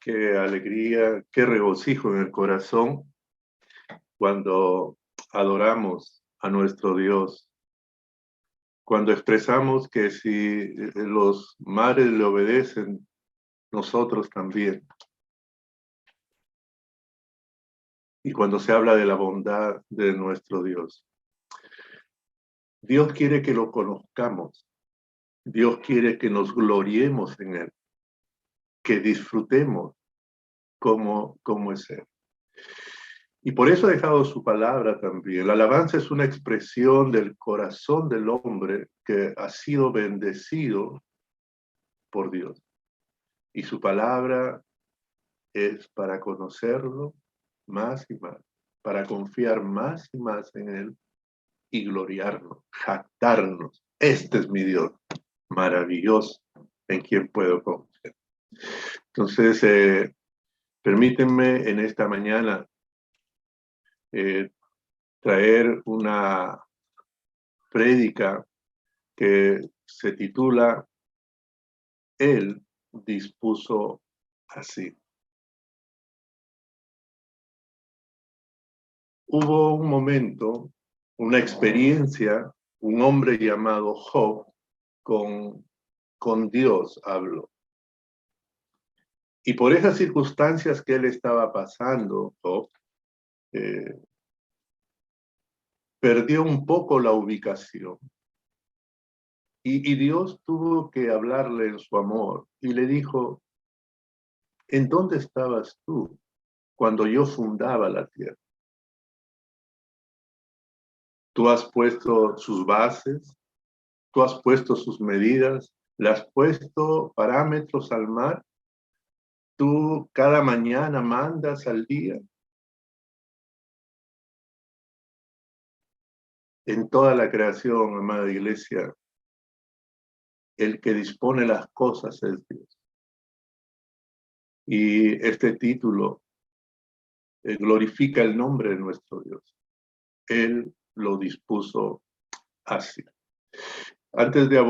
Qué alegría, qué regocijo en el corazón cuando adoramos a nuestro Dios, cuando expresamos que si los mares le obedecen, nosotros también. Y cuando se habla de la bondad de nuestro Dios. Dios quiere que lo conozcamos. Dios quiere que nos gloriemos en Él, que disfrutemos como es Él. Y por eso ha dejado su palabra también. La alabanza es una expresión del corazón del hombre que ha sido bendecido por Dios. Y su palabra es para conocerlo más y más, para confiar más y más en Él y gloriarnos, jactarnos. Este es mi Dios, maravilloso, en quien puedo confiar. Entonces, permítanme en esta mañana traer una prédica que se titula Él dispuso así. Hubo un momento, una experiencia, un hombre llamado Job con Dios habló. Y por esas circunstancias que él estaba pasando, Job, perdió un poco la ubicación. Y Dios tuvo que hablarle en su amor y le dijo, ¿en dónde estabas tú cuando yo fundaba la tierra? Tú has puesto sus bases, tú has puesto sus medidas, le has puesto parámetros al mar, tú cada mañana mandas al día. En toda la creación, amada iglesia, el que dispone las cosas es Dios. Y este título glorifica el nombre de nuestro Dios. Él lo dispuso así. Antes de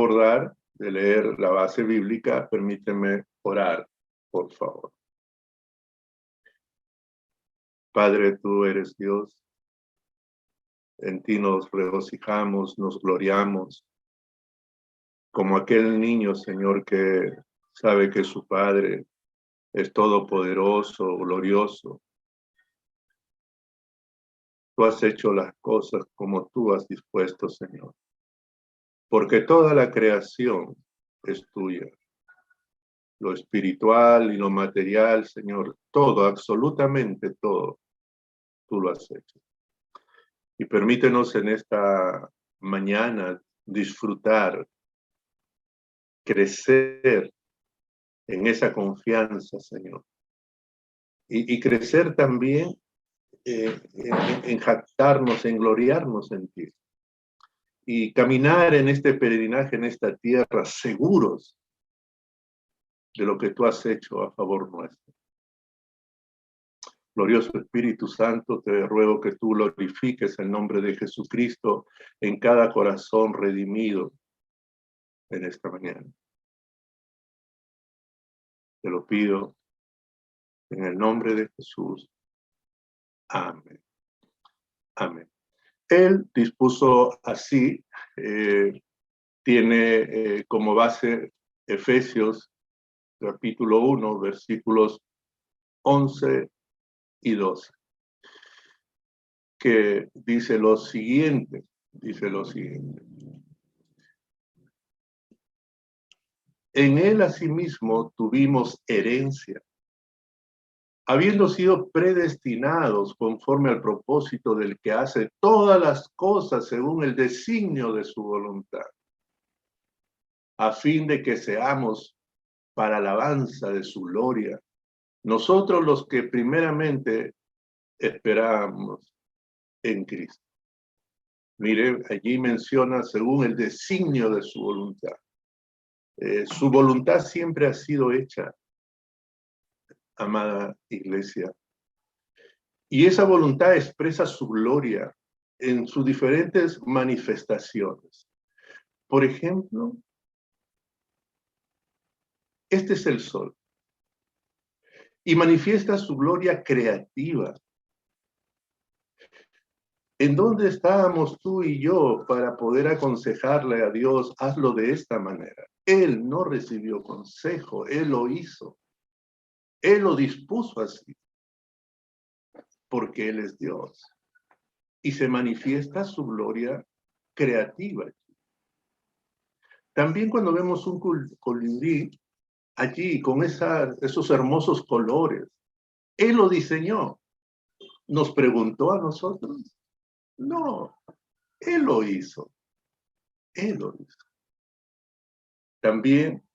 leer la base bíblica, permíteme orar, por favor. Padre, tú eres Dios. En ti nos regocijamos, nos gloriamos, como aquel niño, Señor, que sabe que su Padre es todopoderoso, glorioso. Tú has hecho las cosas como tú has dispuesto, Señor, porque toda la creación es tuya. Lo espiritual y lo material, Señor, todo, absolutamente todo, tú lo has hecho. Y permítenos en esta mañana disfrutar, crecer en esa confianza, Señor. Y crecer también en jactarnos, en gloriarnos en ti. Y caminar en este peregrinaje, en esta tierra, seguros de lo que tú has hecho a favor nuestro. Glorioso Espíritu Santo, te ruego que tú glorifiques el nombre de Jesucristo en cada corazón redimido en esta mañana. Te lo pido en el nombre de Jesús. Amén. Amén. Él dispuso así, tiene como base Efesios capítulo 1, versículos 11 y 12, que dice lo siguiente. En él asimismo tuvimos herencia, habiendo sido predestinados conforme al propósito del que hace todas las cosas según el designio de su voluntad, a fin de que seamos para alabanza de su gloria, nosotros los que primeramente esperábamos en Cristo. Mire, allí menciona según el designio de su voluntad. Su voluntad siempre ha sido hecha, amada iglesia. Y esa voluntad expresa su gloria en sus diferentes manifestaciones. Por ejemplo, este es el sol. y manifiesta su gloria creativa. ¿En dónde estábamos tú y yo para poder aconsejarle a Dios, hazlo de esta manera? Él no recibió consejo, Él lo hizo. Él lo dispuso así, porque Él es Dios. Y se manifiesta su gloria creativa. También cuando vemos un colibrí allí con esos hermosos colores, Él lo diseñó. ¿Nos preguntó a nosotros? No, Él lo hizo. Él lo hizo. También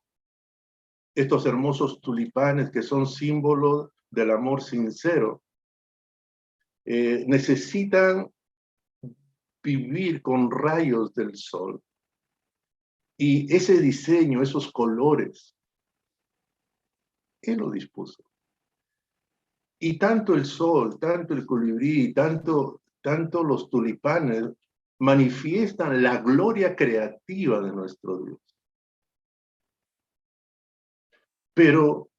estos hermosos tulipanes que son símbolos del amor sincero, necesitan vivir con rayos del sol. Y ese diseño, esos colores, Él lo dispuso. Y tanto el sol, tanto el colibrí, tanto los tulipanes manifiestan la gloria creativa de nuestro Dios. Pero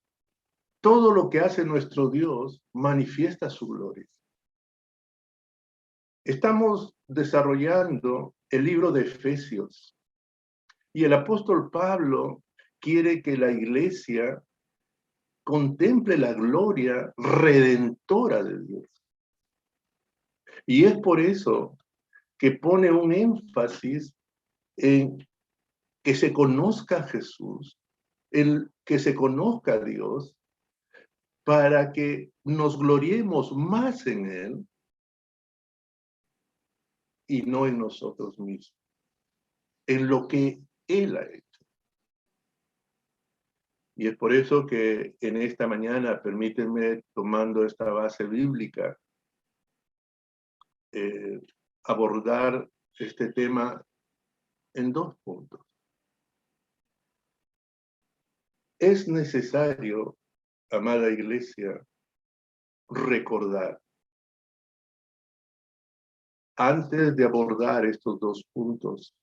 todo lo que hace nuestro Dios manifiesta su gloria. Estamos desarrollando el libro de Efesios y el apóstol Pablo quiere que la iglesia contemple la gloria redentora de Dios. Y es por eso que pone un énfasis en que se conozca a Jesús, en que se conozca a Dios, para que nos gloriemos más en Él y no en nosotros mismos, en lo que Él ha hecho. Y es por eso que en esta mañana, permítanme, tomando esta base bíblica, abordar este tema en 2 puntos. Es necesario, amada iglesia, recordar, antes de abordar estos 2 puntos,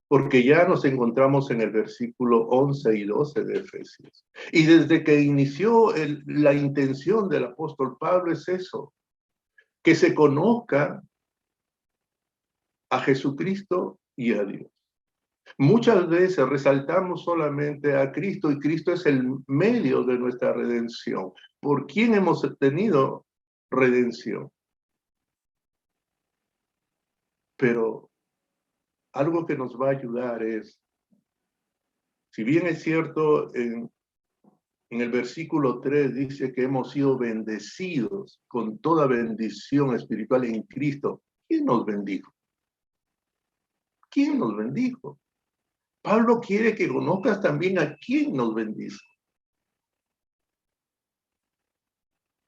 porque ya nos encontramos en el versículo 11 y 12 de Efesios. Y desde que inició la intención del apóstol Pablo es eso, que se conozca a Jesucristo y a Dios. Muchas veces resaltamos solamente a Cristo y Cristo es el medio de nuestra redención. ¿Por quién hemos tenido redención? Pero algo que nos va a ayudar es, si bien es cierto, en el versículo 3 dice que hemos sido bendecidos con toda bendición espiritual en Cristo, ¿quién nos bendijo? ¿Quién nos bendijo? Pablo quiere que conozcas también a quién nos bendice.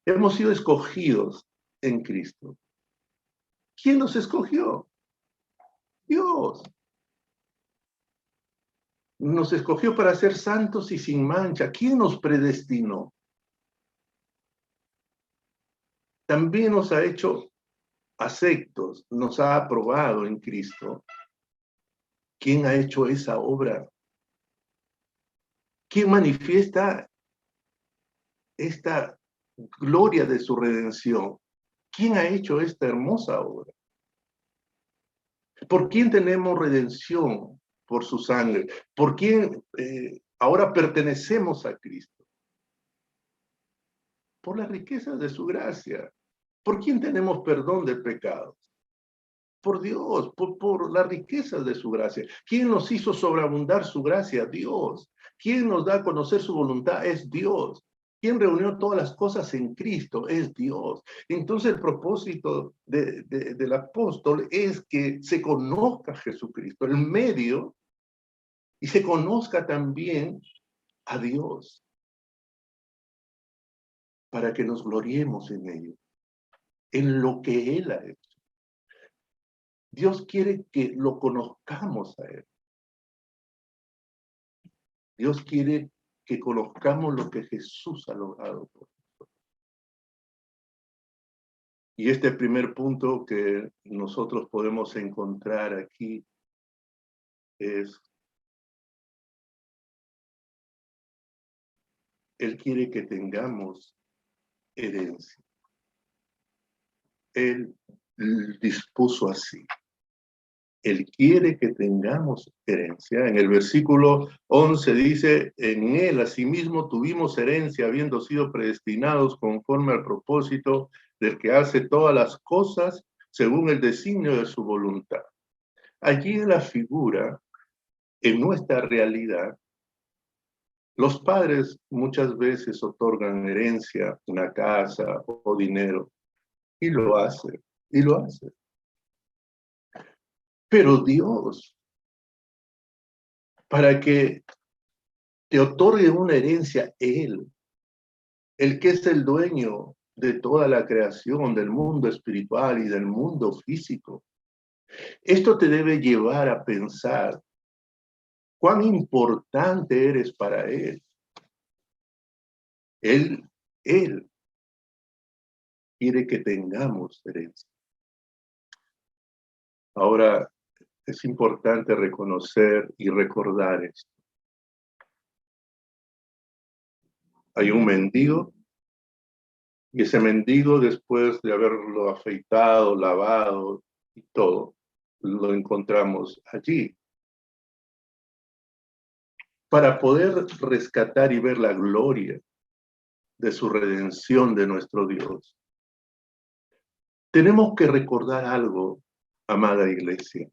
Hemos sido escogidos en Cristo. ¿Quién nos escogió? Dios. Nos escogió para ser santos y sin mancha. ¿Quién nos predestinó? También nos ha hecho aceptos, nos ha aprobado en Cristo. ¿Quién ha hecho esa obra? ¿Quién manifiesta esta gloria de su redención? ¿Quién ha hecho esta hermosa obra? ¿Por quién tenemos redención? Por su sangre. ¿Por quién ahora pertenecemos a Cristo? Por las riquezas de su gracia. ¿Por quién tenemos perdón de pecados? Por Dios, por las riquezas de su gracia. ¿Quién nos hizo sobreabundar su gracia? Dios. ¿Quién nos da a conocer su voluntad? Es Dios. ¿Quién reunió todas las cosas en Cristo? Es Dios. Entonces el propósito del apóstol es que se conozca a Jesucristo, el medio, y se conozca también a Dios, para que nos gloriemos en ello, en lo que Él ha hecho. Dios quiere que lo conozcamos a Él. Dios quiere que conozcamos lo que Jesús ha logrado por nosotros. Y este primer punto que nosotros podemos encontrar aquí es, Él quiere que tengamos herencia. Él dispuso así. Él quiere que tengamos herencia. En el versículo 11 dice, en él asimismo tuvimos herencia, habiendo sido predestinados conforme al propósito del que hace todas las cosas según el designio de su voluntad. Allí en la figura, en nuestra realidad, los padres muchas veces otorgan herencia, una casa o dinero, y lo hacen, y lo hacen. Pero Dios, para que te otorgue una herencia, Él, el que es el dueño de toda la creación, del mundo espiritual y del mundo físico. Esto te debe llevar a pensar cuán importante eres para Él. Él quiere que tengamos herencia. Ahora, es importante reconocer y recordar esto. Hay un mendigo, y ese mendigo, después de haberlo afeitado, lavado y todo, lo encontramos allí. Para poder rescatar y ver la gloria de su redención de nuestro Dios, tenemos que recordar algo, amada iglesia.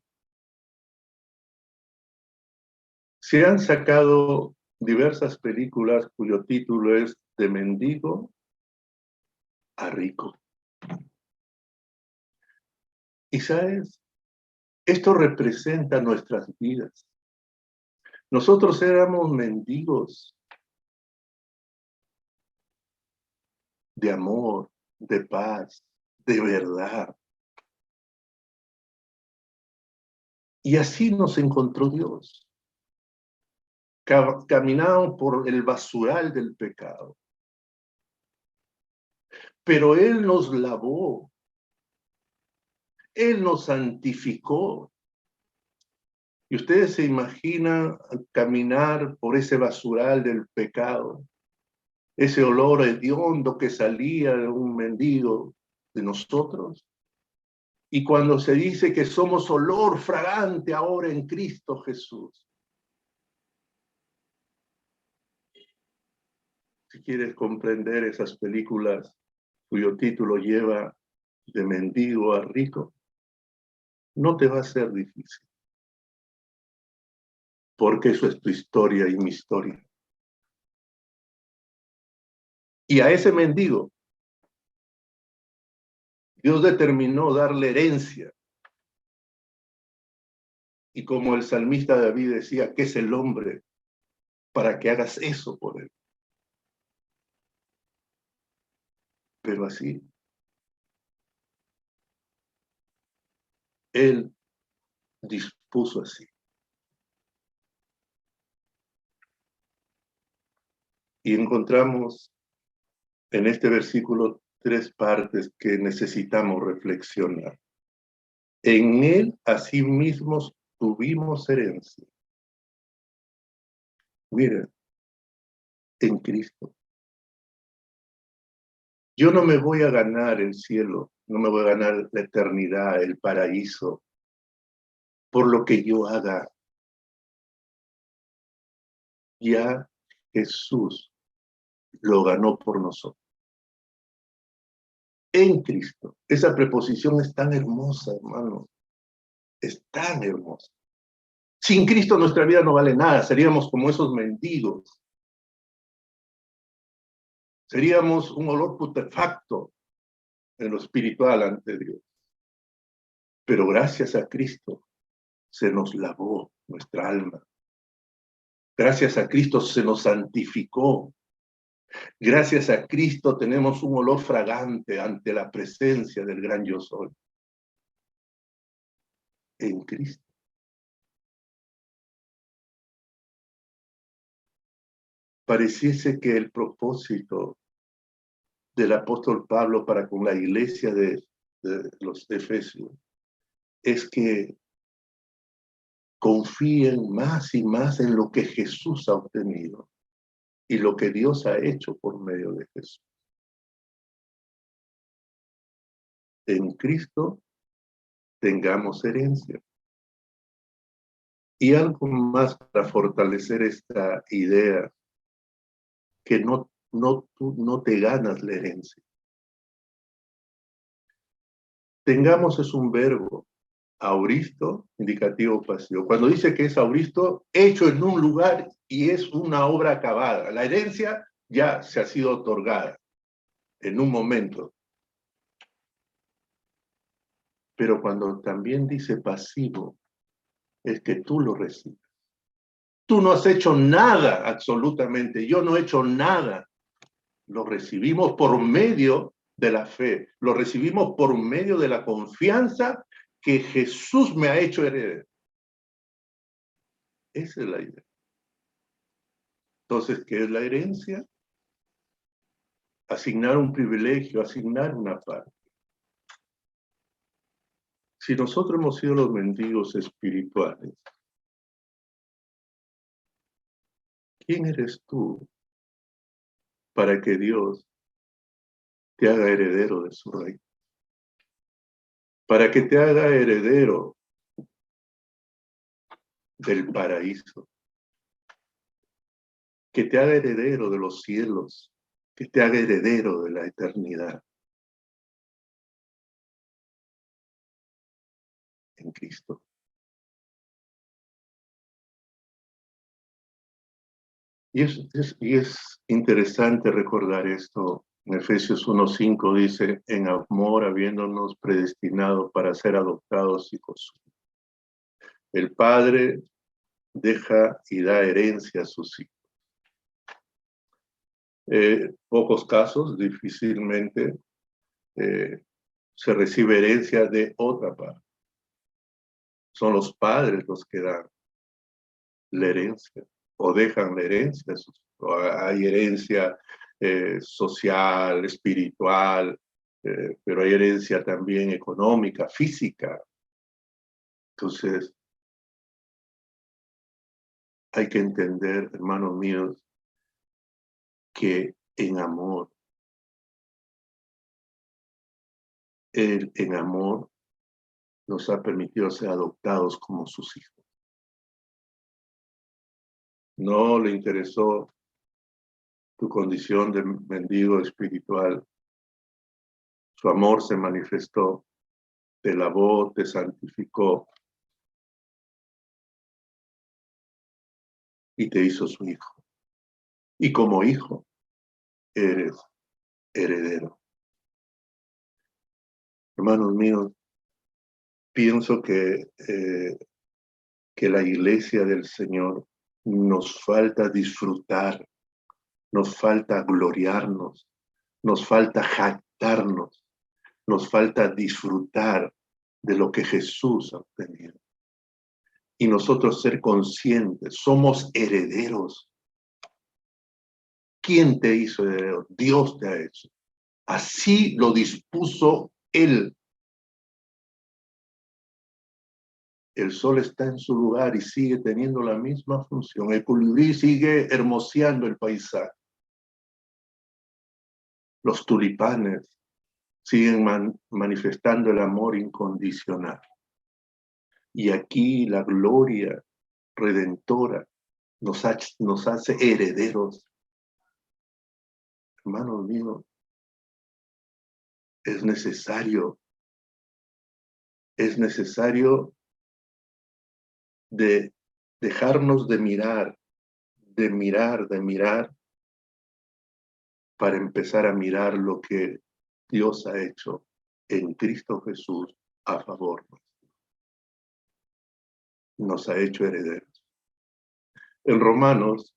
Se han sacado diversas películas cuyo título es De mendigo a rico. Y sabes, esto representa nuestras vidas. Nosotros éramos mendigos de amor, de paz, de verdad. Y así nos encontró Dios. Caminaban por el basural del pecado. Pero Él nos lavó. Él nos santificó. Y ustedes se imaginan caminar por ese basural del pecado, ese olor hediondo que salía de un mendigo de nosotros. Y cuando se dice que somos olor fragante ahora en Cristo Jesús. Si quieres comprender esas películas cuyo título lleva De mendigo a rico, no te va a ser difícil. Porque eso es tu historia y mi historia. Y a ese mendigo, Dios determinó darle herencia. Y como el salmista David decía, ¿qué es el hombre para que hagas eso por él? Pero así, Él dispuso así. Y encontramos en este versículo 3 partes que necesitamos reflexionar. En Él, asimismo, tuvimos herencia. Miren, en Cristo. Yo no me voy a ganar el cielo, no me voy a ganar la eternidad, el paraíso, por lo que yo haga. Ya Jesús lo ganó por nosotros. En Cristo. Esa preposición es tan hermosa, hermano. Es tan hermosa. Sin Cristo nuestra vida no vale nada. Seríamos como esos mendigos. Seríamos un olor putrefacto en lo espiritual ante Dios. Pero gracias a Cristo se nos lavó nuestra alma. Gracias a Cristo se nos santificó. Gracias a Cristo tenemos un olor fragante ante la presencia del gran yo soy. En Cristo. Pareciese que el propósito del apóstol Pablo para con la iglesia de los Efesios es que confíen más y más en lo que Jesús ha obtenido y lo que Dios ha hecho por medio de Jesús. en Cristo tengamos herencia. Y algo más para fortalecer esta idea, que tú no te ganas la herencia. Tengamos es un verbo, auristo, indicativo pasivo. Cuando dice que es auristo, hecho en un lugar y es una obra acabada. La herencia ya se ha sido otorgada en un momento. Pero cuando también dice pasivo, es que tú lo recibes. Tú no has hecho nada, absolutamente. Yo no he hecho nada. Lo recibimos por medio de la fe. Lo recibimos por medio de la confianza que Jesús me ha hecho heredero. Esa es la idea. Entonces, ¿qué es la herencia? Asignar un privilegio, asignar una parte. Si nosotros hemos sido los mendigos espirituales, ¿quién eres tú para que Dios te haga heredero de su reino? Para que te haga heredero del paraíso, que te haga heredero de los cielos, que te haga heredero de la eternidad en Cristo. Y es interesante recordar esto. En Efesios 1:5 dice, en amor habiéndonos predestinado para ser adoptados hijos. El Padre deja y da herencia a sus hijos. Pocos casos, difícilmente se recibe herencia de otra parte. Son los padres los que dan la herencia o dejan la herencia. Hay herencia social, espiritual, pero hay herencia también económica, física. Entonces, hay que entender, hermanos míos, que en amor, Él en amor nos ha permitido ser adoptados como sus hijos. No le interesó tu condición de mendigo espiritual. Su amor se manifestó, te lavó, te santificó y te hizo su hijo. Y como hijo, eres heredero. Hermanos míos, pienso que la iglesia del Señor nos falta disfrutar, nos falta gloriarnos, nos falta jactarnos, nos falta disfrutar de lo que Jesús ha obtenido. Y nosotros ser conscientes, somos herederos. ¿Quién te hizo heredero? Dios te ha hecho. Así lo dispuso Él. El sol está en su lugar y sigue teniendo la misma función. El colibrí sigue hermoseando el paisaje. Los tulipanes siguen manifestando el amor incondicional. Y aquí la gloria redentora nos hace herederos. Hermanos míos, es necesario de dejarnos de mirar, para empezar a mirar lo que Dios ha hecho en Cristo Jesús a favor. Nos ha hecho herederos. En Romanos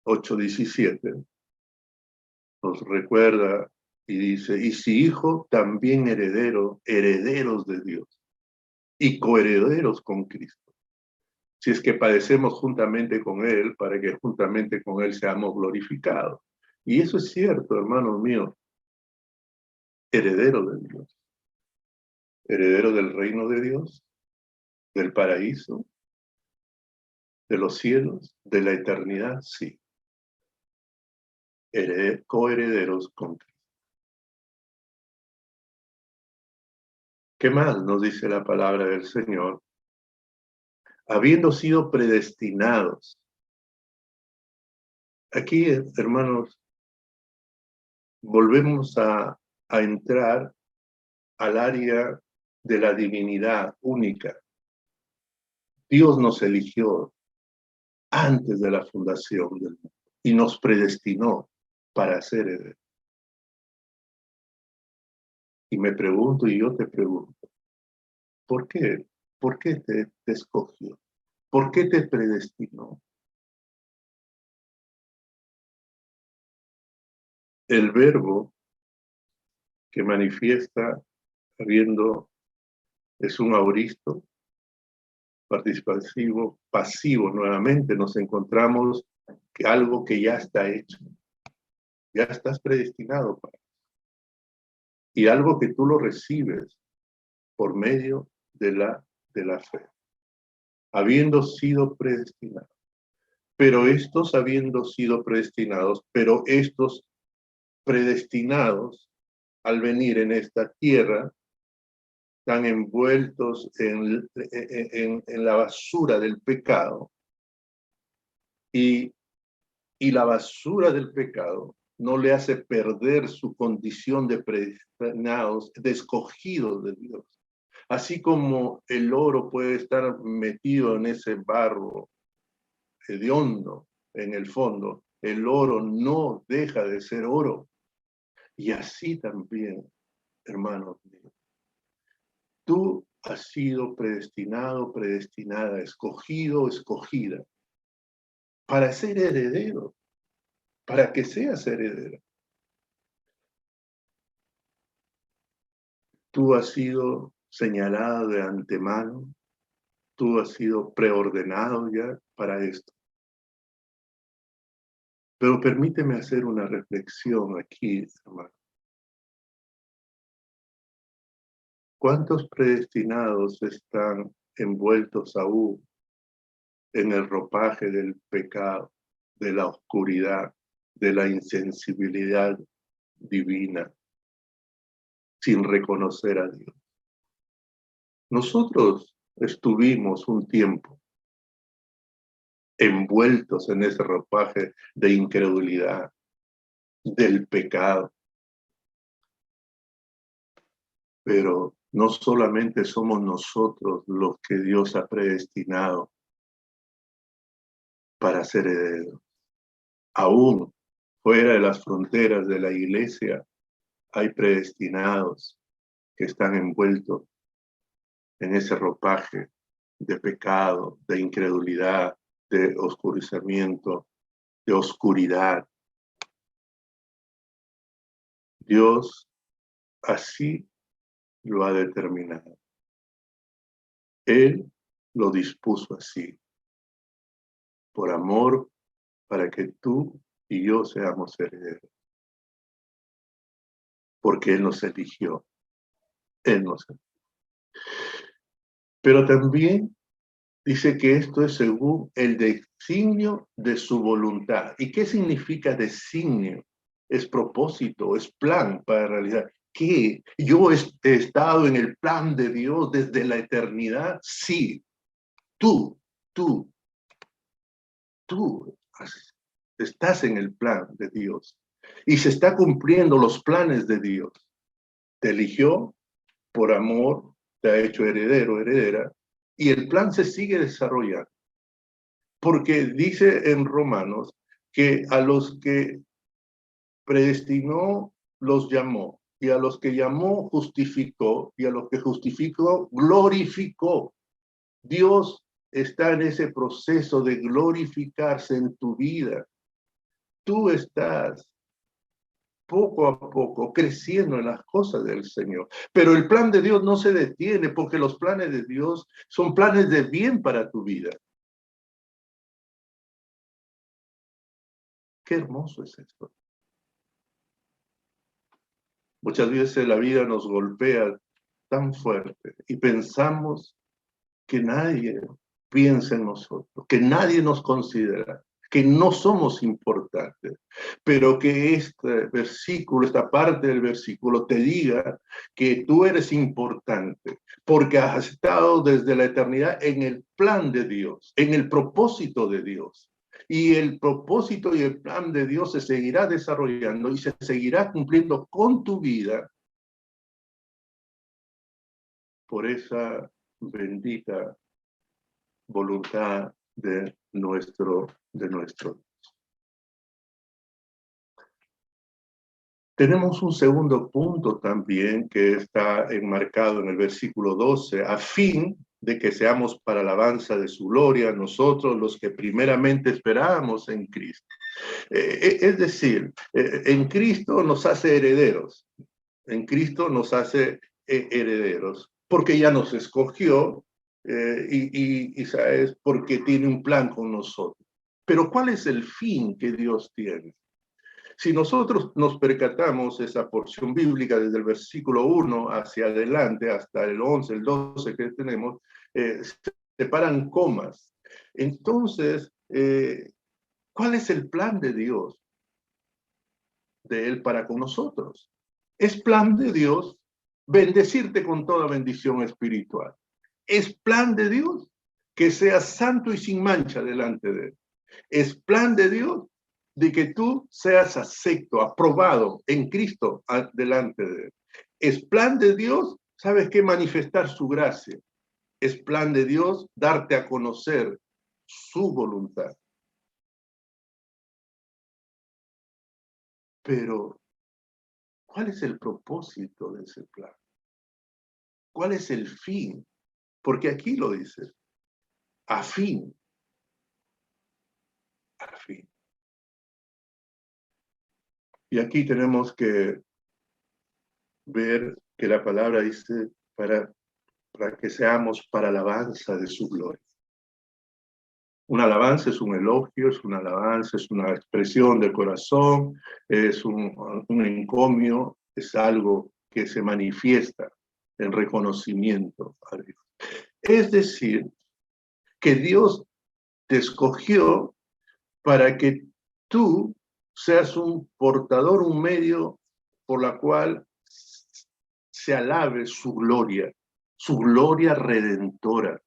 8:17 nos recuerda y dice, y si hijo, también heredero, herederos de Dios y coherederos con Cristo. Si es que padecemos juntamente con Él, para que juntamente con Él seamos glorificados. Y eso es cierto, hermanos míos, heredero de Dios, heredero del reino de Dios, del paraíso, de los cielos, de la eternidad, sí. Coherederos con Cristo. ¿Qué más nos dice la palabra del Señor? Habiendo sido predestinados. Aquí, hermanos, volvemos a entrar al área de la divinidad única. Dios nos eligió antes de la fundación del mundo y nos predestinó para ser herederos. Y me pregunto, y yo te pregunto, ¿por qué? ¿Por qué te escogió? ¿Por qué te predestinó? El verbo que manifiesta habiendo es un auristo participativo, pasivo. Nuevamente nos encontramos que algo que ya está hecho, ya estás predestinado para. Y algo que tú lo recibes por medio de la fe, habiendo sido predestinados. Pero estos habiendo sido predestinados, pero estos predestinados al venir en esta tierra, están envueltos en la basura del pecado. Y la basura del pecado no le hace perder su condición de predestinados, de escogidos de Dios. Así como el oro puede estar metido en ese barro hediondo en el fondo, el oro no deja de ser oro. Y así también, hermanos míos, tú has sido predestinado, predestinada, escogido, escogida, para ser heredero, para que seas heredero. Tú has sido señalado de antemano, tú has sido preordenado ya para esto. Pero permíteme hacer una reflexión aquí, hermano. ¿Cuántos predestinados están envueltos aún en el ropaje del pecado, de la oscuridad, de la insensibilidad divina, sin reconocer a Dios? Nosotros estuvimos un tiempo envueltos en ese ropaje de incredulidad, del pecado. Pero no solamente somos nosotros los que Dios ha predestinado para ser herederos. Aún fuera de las fronteras de la iglesia hay predestinados que están envueltos en ese ropaje de pecado, de incredulidad, de oscurecimiento, de oscuridad. Dios así lo ha determinado. Él lo dispuso así, por amor, para que tú y yo seamos herederos. Porque Él nos eligió. Él nos eligió. Pero también dice que esto es según el designio de su voluntad. ¿Y qué significa designio? Es propósito, es plan para realizar. ¿Qué? ¿Yo he estado en el plan de Dios desde la eternidad? Sí. Tú estás en el plan de Dios. Y se está cumpliendo los planes de Dios. Te eligió por amor, te ha hecho heredero, heredera, y el plan se sigue desarrollando. Porque dice en Romanos que a los que predestinó los llamó, y a los que llamó justificó, y a los que justificó glorificó. Dios está en ese proceso de glorificarse en tu vida. Tú estás poco a poco creciendo en las cosas del Señor. Pero el plan de Dios no se detiene, porque los planes de Dios son planes de bien para tu vida. Qué hermoso es esto. Muchas veces la vida nos golpea tan fuerte y pensamos que nadie piensa en nosotros, que nadie nos considera, que no somos importantes, pero que este versículo, esta parte del versículo te diga que tú eres importante, porque has estado desde la eternidad en el plan de Dios, en el propósito de Dios. Y el propósito y el plan de Dios se seguirá desarrollando y se seguirá cumpliendo con tu vida por esa bendita voluntad de nuestro Dios. Tenemos un segundo punto también que está enmarcado en el versículo 12, a fin de que seamos para alabanza de su gloria, nosotros los que primeramente esperábamos en Cristo. Es decir, en Cristo nos hace herederos, en Cristo nos hace herederos, porque ya nos escogió y ¿sabes? Porque tiene un plan con nosotros. Pero ¿cuál es el fin que Dios tiene? Si nosotros nos percatamos esa porción bíblica desde el versículo 1 hacia adelante, hasta el 11, el 12 que tenemos, se separan comas. Entonces, ¿cuál es el plan de Dios? De Él para con nosotros. Es plan de Dios bendecirte con toda bendición espiritual. Es plan de Dios que seas santo y sin mancha delante de Él. Es plan de Dios de que tú seas acepto, aprobado en Cristo delante de Él. Es plan de Dios, ¿sabes qué? Manifestar su gracia. Es plan de Dios darte a conocer su voluntad. Pero, ¿cuál es el propósito de ese plan? ¿Cuál es el fin? Porque aquí lo dice, a fin. A fin. Y aquí tenemos que ver que la palabra dice para que seamos para alabanza de su gloria. Una alabanza es un elogio, es una alabanza, es una expresión del corazón, es un encomio, es algo que se manifiesta en reconocimiento a Dios. Es decir, que Dios te escogió para que tú seas un portador, un medio por la cual se alabe su gloria redentora.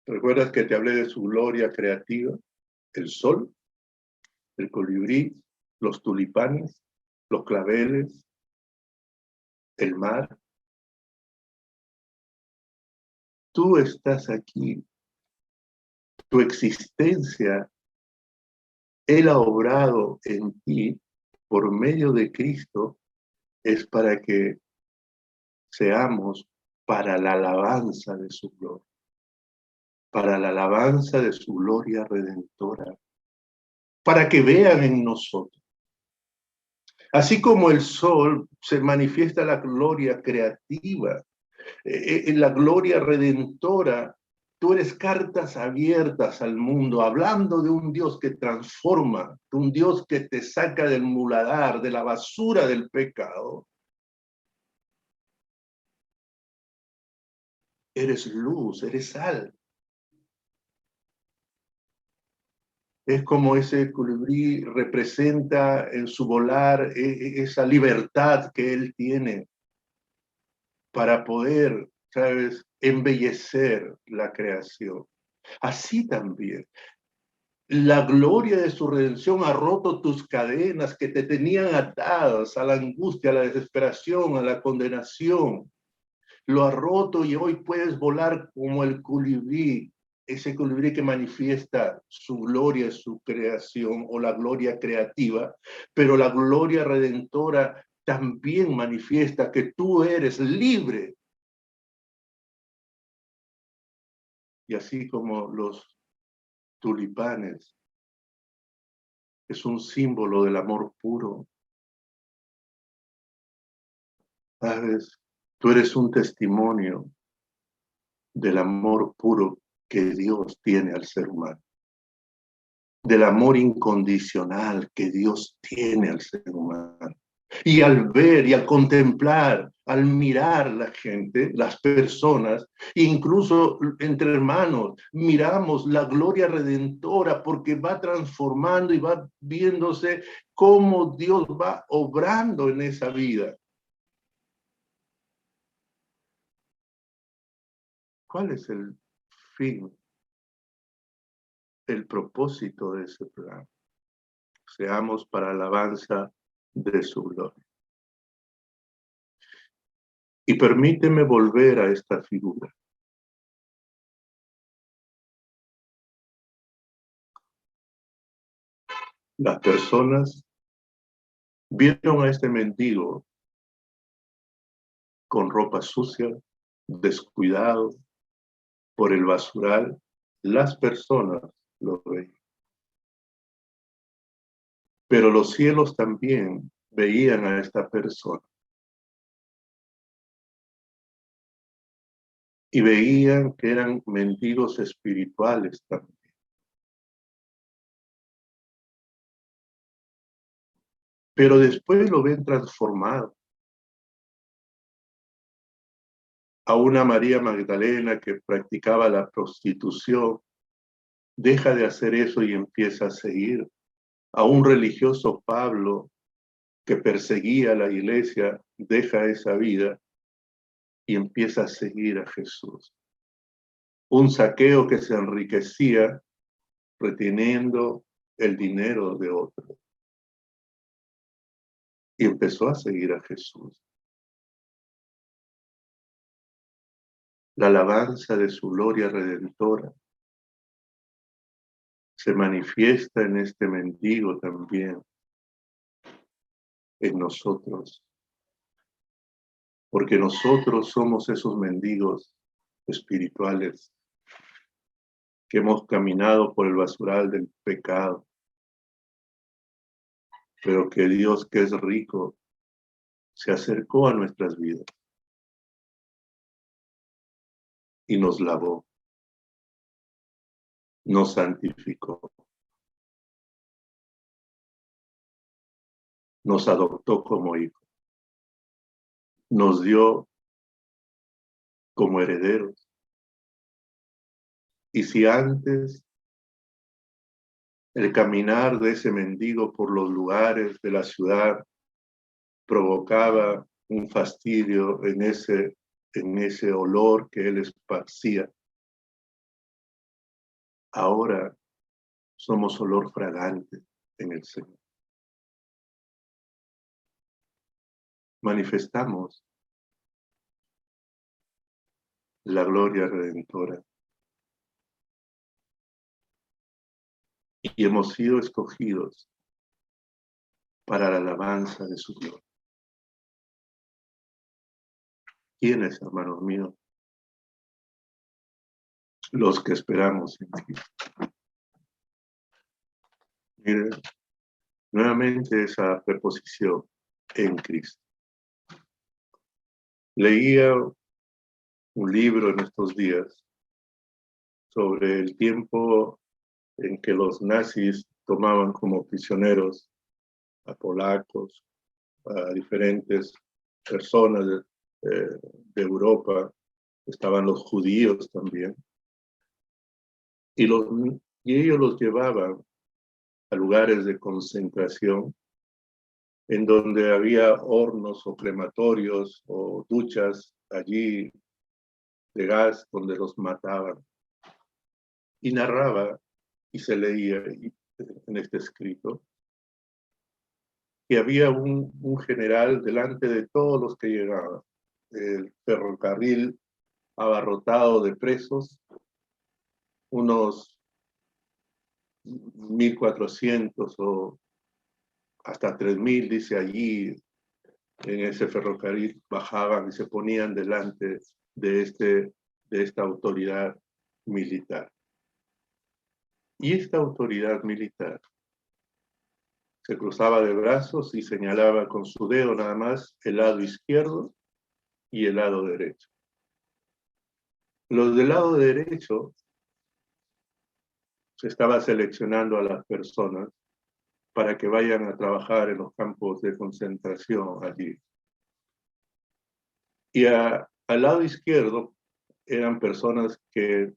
¿Recuerdas que te hablé de su gloria creativa? El sol, el colibrí, los tulipanes, los claveles, el mar. Tú estás aquí. Tu existencia, Él ha obrado en ti por medio de Cristo, es para que seamos para la alabanza de su gloria. Para la alabanza de su gloria redentora. Para que vean en nosotros. Así como el sol se manifiesta la gloria creativa, en la gloria redentora, tú eres cartas abiertas al mundo, hablando de un Dios que transforma, de un Dios que te saca del muladar, de la basura del pecado. Eres luz, eres sal. Es como ese colibrí representa en su volar esa libertad que él tiene para poder, ¿sabes?, embellecer la creación. Así también, la gloria de su redención ha roto tus cadenas que te tenían atadas a la angustia, a la desesperación, a la condenación. Lo ha roto y hoy puedes volar como el colibrí, ese colibrí que manifiesta su gloria, su creación o la gloria creativa, pero la gloria redentora también manifiesta que tú eres libre. Y así como los tulipanes es un símbolo del amor puro, ¿sabes? Tú eres un testimonio del amor puro que Dios tiene al ser humano, del amor incondicional que Dios tiene al ser humano. Y al ver y al contemplar al mirar la gente, las personas, incluso entre hermanos, miramos la gloria redentora porque va transformando y va viéndose cómo Dios va obrando en esa vida. ¿Cuál es el fin, el propósito de ese plan? Seamos para alabanza de su gloria. Y permíteme volver a esta figura. Las personas vieron a este mendigo con ropa sucia, descuidado por el basural. Las personas lo veían. Pero los cielos también veían a esta persona. Y veían que eran mendigos espirituales también. Pero después lo ven transformado. A una María Magdalena que practicaba la prostitución, deja de hacer eso y empieza a seguir. A un religioso Pablo que perseguía a la iglesia, deja esa vida y empieza a seguir a Jesús. Un Zaqueo que se enriquecía reteniendo el dinero de otro. Y empezó a seguir a Jesús. La alabanza de su gloria redentora se manifiesta en este mendigo también, en nosotros. Porque nosotros somos esos mendigos espirituales que hemos caminado por el basural del pecado, pero que Dios, que es rico, se acercó a nuestras vidas y nos lavó, nos santificó, nos adoptó como hijos, nos dio como herederos. Y si antes el caminar de ese mendigo por los lugares de la ciudad provocaba un fastidio en ese olor que él esparcía, ahora somos olor fragante en el Señor. Manifestamos la gloria redentora y hemos sido escogidos para la alabanza de su gloria. ¿Quiénes, hermanos míos? Los que esperamos en Cristo. Miren, nuevamente esa preposición, en Cristo. Leía un libro en estos días sobre el tiempo en que los nazis tomaban como prisioneros a polacos, a diferentes personas de Europa, estaban los judíos también, y ellos los llevaban a lugares de concentración en donde había hornos o crematorios o duchas allí de gas donde los mataban. Y narraba y se leía en este escrito que había un general delante de todos los que llegaban. El ferrocarril abarrotado de presos, unos 1.400 o hasta 3.000, dice allí, en ese ferrocarril bajaban y se ponían delante de esta autoridad militar. Y esta autoridad militar se cruzaba de brazos y señalaba con su dedo nada más el lado izquierdo y el lado derecho. Los del lado derecho se estaba seleccionando a las personas para que vayan a trabajar en los campos de concentración allí. Y al lado izquierdo eran personas que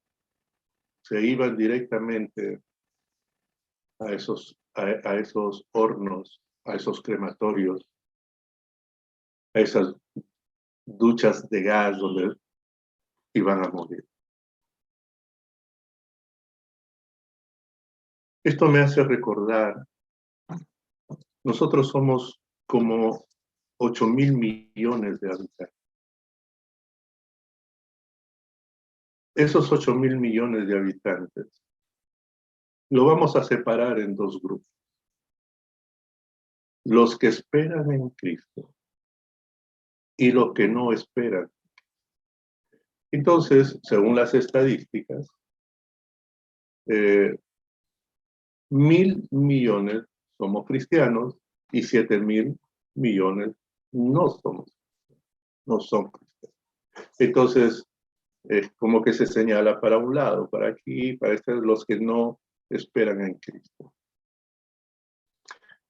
se iban directamente a esos hornos, a esos crematorios, a esas duchas de gas donde iban a morir. Esto me hace recordar, nosotros somos como 8.000 millones de habitantes. Esos 8.000 millones de habitantes lo vamos a separar en dos grupos. Los que esperan en Cristo y los que no esperan. Entonces, según las estadísticas, 1.000 millones somos cristianos y 7.000 millones no son cristianos. Entonces, es como que se señala para un lado, para aquí, para los que no esperan en Cristo.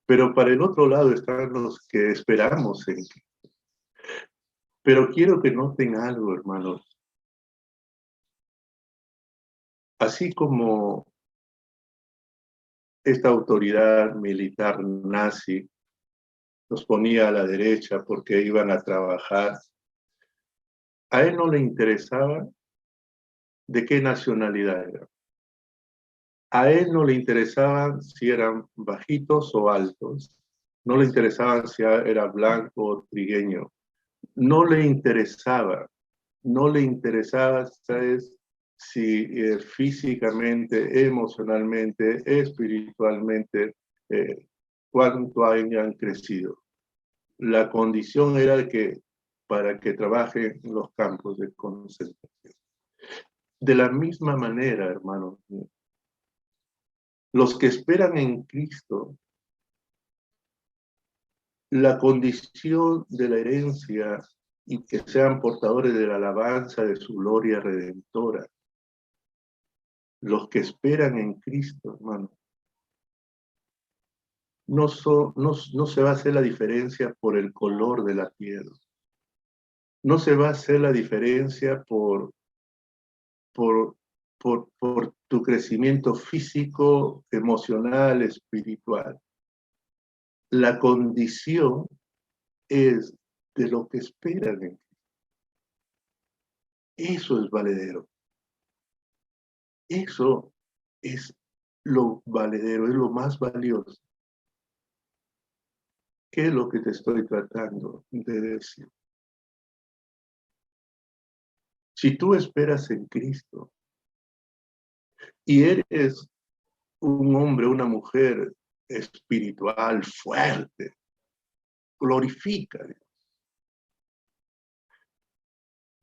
Pero para el otro lado están los que esperamos en Cristo. Pero quiero que noten algo, hermanos. Así como esta autoridad militar nazi los ponía a la derecha porque iban a trabajar, a él no le interesaba de qué nacionalidad eran. A él no le interesaba si eran bajitos o altos. No le interesaba si era blanco o trigueño. No le interesaba, ¿sabes? Si físicamente, emocionalmente, espiritualmente, cuánto hayan crecido. La condición era que para que trabaje en los campos de concentración. De la misma manera, hermanos, los que esperan en Cristo, la condición de la herencia y que sean portadores de la alabanza de su gloria redentora. Los que esperan en Cristo, hermano, no se va a hacer la diferencia por el color de la piel. No se va a hacer la diferencia por tu crecimiento físico, emocional, espiritual. La condición es de lo que esperan en Cristo. Eso es valedero. Eso es lo valedero, es lo más valioso. ¿Qué es lo que te estoy tratando de decir? Si tú esperas en Cristo y eres un hombre, una mujer espiritual, fuerte, glorifica a Dios.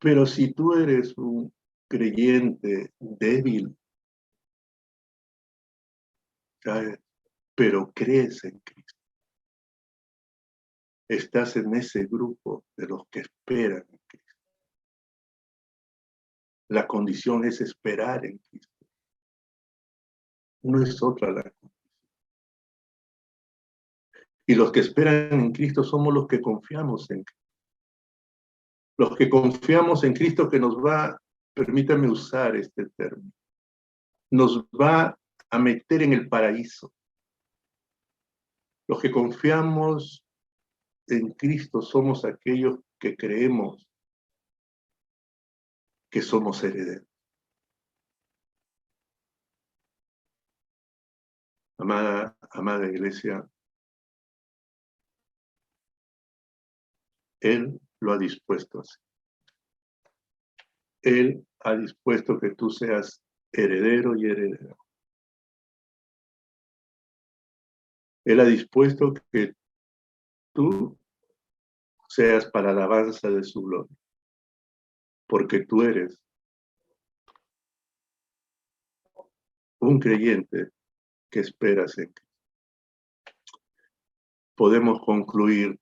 Pero si tú eres un creyente débil, ¿sabes? Pero crees en Cristo, estás en ese grupo de los que esperan en Cristo. La condición es esperar en Cristo. No es otra la condición. Y los que esperan en Cristo somos los que confiamos en Cristo. Los que confiamos en Cristo que nos va, permítame usar este término, nos va a meter en el paraíso. Los que confiamos en Cristo somos aquellos que creemos que somos herederos. Amada iglesia, Él lo ha dispuesto así. Él ha dispuesto que tú seas heredero y heredera. Él ha dispuesto que tú seas para alabanza de su gloria, porque tú eres un creyente que esperas en Cristo. Podemos concluir,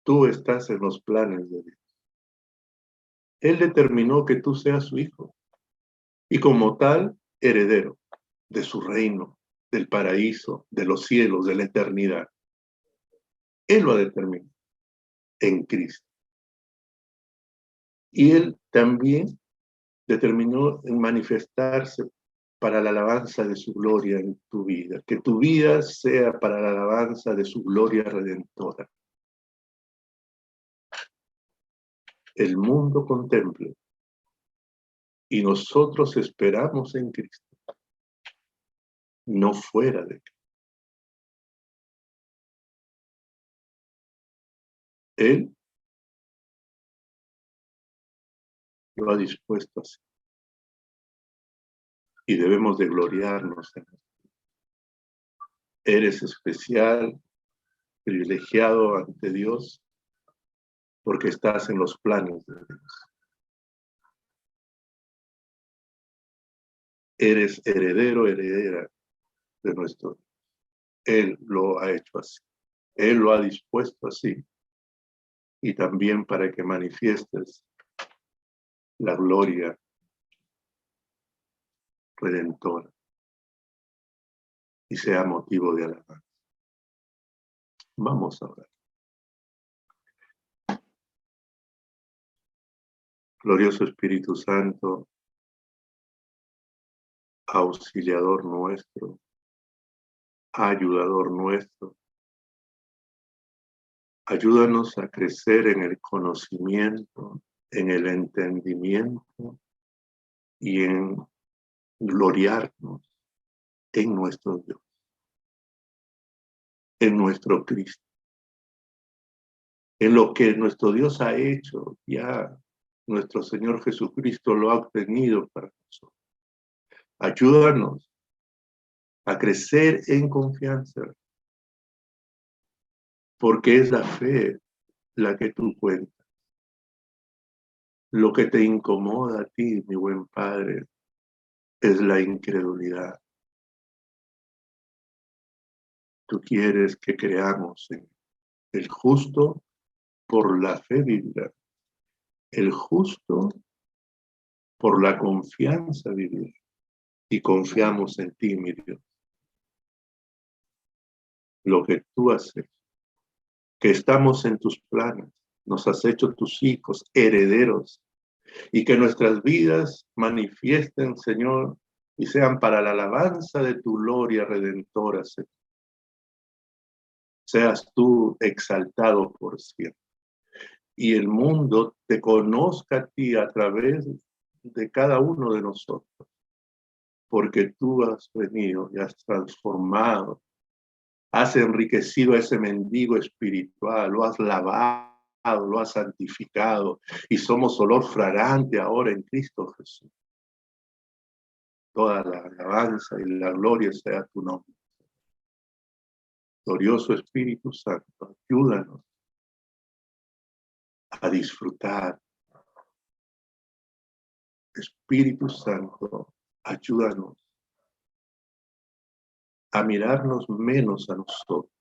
tú estás en los planes de Dios. Él determinó que tú seas su hijo y como tal, heredero de su reino, del paraíso, de los cielos, de la eternidad. Él lo ha determinado en Cristo. Y Él también determinó en manifestarse para la alabanza de su gloria en tu vida. Que tu vida sea para la alabanza de su gloria redentora. El mundo contempla y nosotros esperamos en Cristo, no fuera de Cristo. Él lo ha dispuesto así. Y debemos de gloriarnos en él. Eres especial, privilegiado ante Dios, porque estás en los planes de Dios. Eres heredero, heredera de nuestro Dios. Él lo ha hecho así. Él lo ha dispuesto así. Y también para que manifiestes la gloria redentora y sea motivo de alabanza. Vamos a orar. Glorioso Espíritu Santo, auxiliador nuestro, ayudador nuestro, ayúdanos a crecer en el conocimiento, en el entendimiento y en gloriarnos en nuestro Dios, en nuestro Cristo, en lo que nuestro Dios ha hecho. Ya nuestro Señor Jesucristo lo ha obtenido para nosotros. Ayúdanos a crecer en confianza, porque es la fe la que tú cuentas. Lo que te incomoda a ti, mi buen Padre, es la incredulidad. Tú quieres que creamos en el justo por la fe vivirá. El justo por la confianza vivirá. Y confiamos en ti, mi Dios. Lo que tú has hecho, que estamos en tus planes, nos has hecho tus hijos, herederos, y que nuestras vidas manifiesten, Señor, y sean para la alabanza de tu gloria redentora, Señor. Seas tú exaltado por siempre. Y el mundo te conozca a ti a través de cada uno de nosotros, porque tú has venido y has transformado, has enriquecido a ese mendigo espiritual, lo has lavado, lo has santificado, y somos olor fragante ahora en Cristo Jesús. Toda la alabanza y la gloria sea tu nombre. Glorioso Espíritu Santo, ayúdanos a disfrutar. Espíritu Santo, ayúdanos a mirarnos menos a nosotros